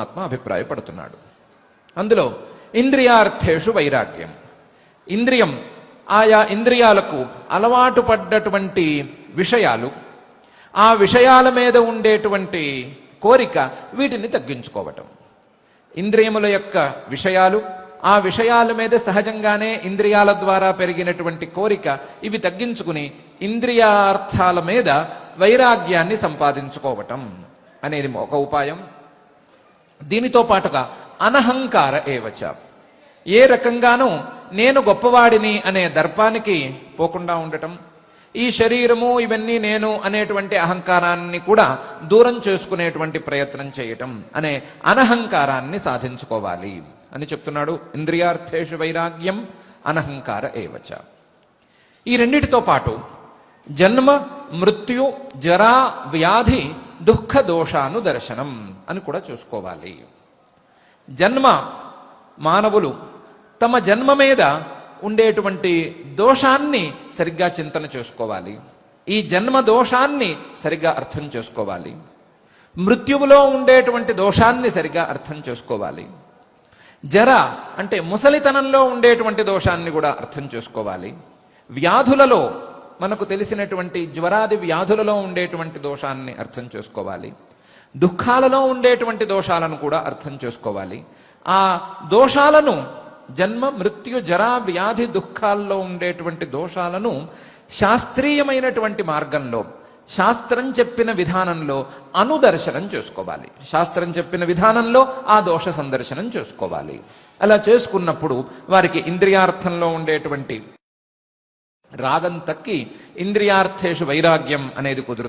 ఆత్మ అభిప్రాయపడుతున్నాడు. అందులో ఇంద్రియార్థేషు వైరాగ్యం, ఇంద్రియం ఆయా ఇంద్రియాలకు అలవాటు పడ్డటువంటి విషయాలు, ఆ విషయాల మీద ఉండేటువంటి కోరిక, వీటిని తగ్గించుకోవటం. ఇంద్రియముల యొక్క విషయాలు, ఆ విషయాల మీద సహజంగానే ఇంద్రియాల ద్వారా పెరిగినటువంటి కోరిక, ఇవి తగ్గించుకుని ఇంద్రియార్థాల మీద వైరాగ్యాన్ని సంపాదించుకోవటం అనేది ఒక ఉపాయం. దీనితో పాటుగా అనహంకార ఏవచ, ఏ రకంగానూ నేను గొప్పవాడిని అనే దర్పానికి పోకుండా ఉండటం, ఈ శరీరము ఇవన్నీ నేను అనేటువంటి అహంకారాన్ని కూడా దూరం చేసుకునేటువంటి ప్రయత్నం చేయటం అనే అనహంకారాన్ని సాధించుకోవాలి అని చెప్తున్నాడు. ఇంద్రియార్థేషు వైరాగ్యం అనహంకార ఏవచ. ఈ రెండిటితో పాటు జన్మ మృత్యు జరా వ్యాధి దుఃఖ దోషాను దర్శనం అని కూడా చూసుకోవాలి. జన్మ, మానవులు తమ జన్మ మీద ఉండేటువంటి దోషాన్ని సరిగ్గా చింతన చేసుకోవాలి. ఈ జన్మ దోషాన్ని సరిగ్గా అర్థం చేసుకోవాలి. మృత్యువులో ఉండేటువంటి దోషాన్ని సరిగ్గా అర్థం చేసుకోవాలి. జర అంటే ముసలితనంలో ఉండేటువంటి దోషాన్ని కూడా అర్థం చేసుకోవాలి. వ్యాధులలో మనకు తెలిసినటువంటి జ్వరాది వ్యాధులలో ఉండేటువంటి దోషాన్ని అర్థం చేసుకోవాలి. దుఃఖాలలో ఉండేటువంటి దోషాలను కూడా అర్థం చేసుకోవాలి. ఆ దోషాలను, జన్మ మృత్యు జరా వ్యాధి దుఃఖాల్లో ఉండేటువంటి దోషాలను శాస్త్రీయమైనటువంటి మార్గంలో, శాస్త్రం చెప్పిన విధానంలో అనుదర్శనం చేసుకోవాలి. శాస్త్రం చెప్పిన విధానంలో ఆ దోష సందర్శనం చేసుకోవాలి. అలా చేసుకున్నప్పుడు వారికి ఇంద్రియార్థంలో ఉండేటువంటి రాగం తక్కి ఇంద్రియార్థేషు వైరాగ్యం అనేది కుదురుతుంది.